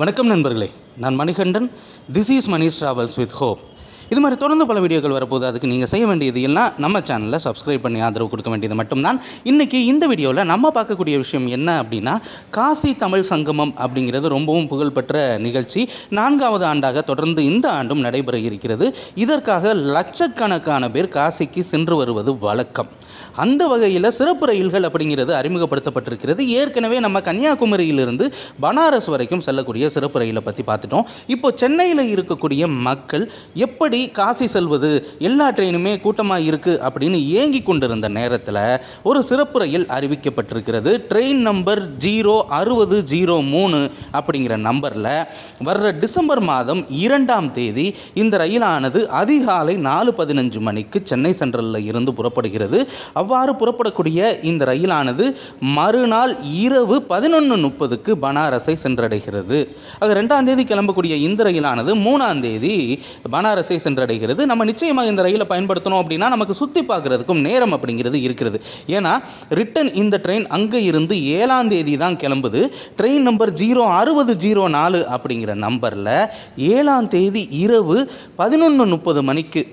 வணக்கம் நண்பர்களே, நான் Manikandan. This is Manish travels with hope. இது மாதிரி தொடர்ந்து பல வீடியோக்கள் வரப்போது. அதுக்கு நீங்கள் செய்ய வேண்டியது எல்லாம் நம்ம சேனலில் சப்ஸ்கிரைப் பண்ணி ஆதரவு கொடுக்க வேண்டியது மட்டும்தான். இன்றைக்கி இந்த வீடியோவில் நம்ம பார்க்கக்கூடிய விஷயம் என்ன அப்படின்னா, காசி தமிழ் சங்கமம் அப்படிங்கிறது ரொம்பவும் புகழ்பெற்ற நிகழ்ச்சி. 4வது ஆண்டாக தொடர்ந்து இந்த ஆண்டும் நடைபெற இருக்கிறது. இதற்காக லட்சக்கணக்கான பேர் காசிக்கு சென்று வருவது வழக்கம். அந்த வகையில் சிறப்பு ரயில்கள் அப்படிங்கிறது அறிமுகப்படுத்தப்பட்டிருக்கிறது. ஏற்கனவே நம்ம கன்னியாகுமரியிலிருந்து பனாரஸ் வரைக்கும் செல்லக்கூடிய சிறப்பு ரயிலை பற்றி பார்த்துட்டோம். இப்போ சென்னையில் இருக்கக்கூடிய மக்கள் எப்படி காசி செல்வது, எல்லா ட்ரெயினுமே கூட்டமாக இருக்குது அப்படின்னு ஏங்கி கொண்டிருந்த நேரத்தில் ஒரு சிறப்பு ரயில் அறிவிக்கப்பட்டிருக்கிறது. ட்ரெயின் நம்பர் 06003 அப்படிங்கிற நம்பரில் வர்ற டிசம்பர் மாதம் 2ஆம் தேதி இந்த ரயிலானது அதிகாலை 4:15 மணிக்கு சென்னை சென்ட்ரலில் இருந்து புறப்படுகிறது. அவ்வாறு புறப்படக்கூடிய இந்த ரயிலானது மறுநாள் இரவு 11:30க்கு பனாரஸை சென்றடைகிறது. ஆக 2ஆம் தேதி கிளம்பக்கூடிய இந்த ரயிலானது 3ஆம் தேதி பனாரஸை சென்றடைகிறது. நம்ம நிச்சயமாக இந்த ரயிலை பயன்படுத்தணும் அப்படின்னா நமக்கு சுற்றி பார்க்குறதுக்கும் நேரம் அப்படிங்கிறது இருக்கிறது. ஏன்னா ரிட்டன் இந்த ட்ரெயின் அங்கே இருந்து 7ஆம் தேதி தான் கிளம்புது. ட்ரெயின் நம்பர் 06004 அப்படிங்கிற நம்பரில் 7ஆம் தேதி இரவு 11:30 மணிக்கு,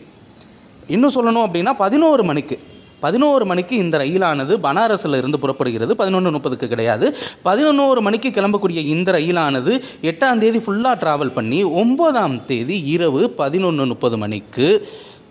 இன்னும் சொல்லணும் அப்படின்னா 11 மணிக்கு இந்த ரயிலானது பனாரஸில் இருந்து புறப்படுகிறது. 11:30க்கு கிடையாது, 11 மணிக்கு கிளம்பக்கூடிய இந்த ரயிலானது 8ஆம் தேதி ஃபுல்லாக ட்ராவல் பண்ணி 9ஆம் தேதி இரவு 11:30 மணிக்கு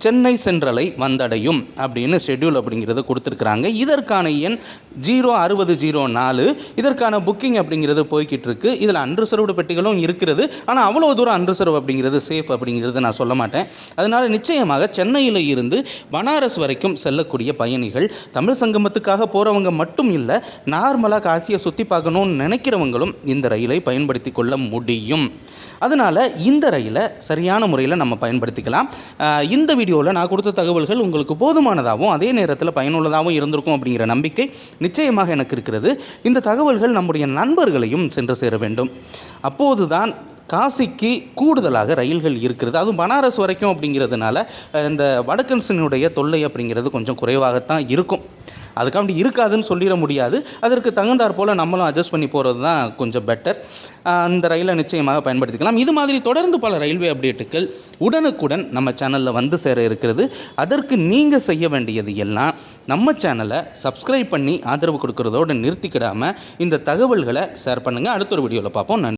சென்னை சென்ட்ரலை வந்தடையும் அப்படின்னு ஷெட்யூல் அப்படிங்கிறது கொடுத்துருக்குறாங்க. இதற்கான எண் 06004. இதற்கான புக்கிங் அப்படிங்கிறது போய்கிட்டு இருக்கு. இதில் அன்ரிசர்வ்டு பெட்டிகளும் இருக்கிறது. ஆனால் அவ்வளோ தூரம் அன்ரிசர்வ் அப்படிங்கிறது சேஃப் அப்படிங்கிறது நான் சொல்ல மாட்டேன். அதனால் நிச்சயமாக சென்னையில் இருந்து பனாரஸ் வரைக்கும் செல்லக்கூடிய பயணிகள், தமிழ் சங்கமத்துக்காக போகிறவங்க மட்டும் இல்லை, நார்மலாக காசியை சுற்றி பார்க்கணும்னு நினைக்கிறவங்களும் இந்த ரயிலை பயன்படுத்தி கொள்ள முடியும். அதனால் இந்த ரயிலை சரியான முறையில் நம்ம பயன்படுத்திக்கலாம். இந்த வீடியோவில் நான் கொடுத்த தகவல்கள் உங்களுக்கு போதுமானதாகவும் அதே நேரத்தில் பயனுள்ளதாகவும் இருந்திருக்கும் அப்படிங்கிற நம்பிக்கை நிச்சயமாக எனக்கு இருக்கிறது. இந்த தகவல்கள் நம்முடைய நண்பர்களையும் சென்று சேர வேண்டும். அப்போதுதான் காசிக்கு கூடுதலாக ரயில்கள் இருக்கிறது. அதுவும் பனாரஸ் வரைக்கும் அப்படிங்கிறதுனால இந்த வடக்கன்ஸினுடைய தொல்லை அப்படிங்கிறது கொஞ்சம் குறைவாகத்தான் இருக்கும். அதுக்காண்டி இருக்காதுன்னு சொல்லிட முடியாது. அதற்கு தகுந்தாற் போல் நம்மளும் அட்ஜஸ்ட் பண்ணி போகிறது தான் கொஞ்சம் பெட்டர். அந்த ரயிலை நிச்சயமாக பயன்படுத்திக்கலாம். இது மாதிரி தொடர்ந்து பல ரயில்வே அப்டேட்டுகள் உடனுக்குடன் நம்ம சேனலில் வந்து சேர இருக்கிறது. அதற்கு நீங்கள் செய்ய வேண்டியது எல்லாம் நம்ம சேனலை சப்ஸ்கிரைப் பண்ணி ஆதரவு கொடுக்கறதோடு நிறுத்திக்கிடாமல் இந்த தகவல்களை ஷேர் பண்ணுங்கள். அடுத்த ஒரு வீடியோவில் பார்ப்போம். நன்றி.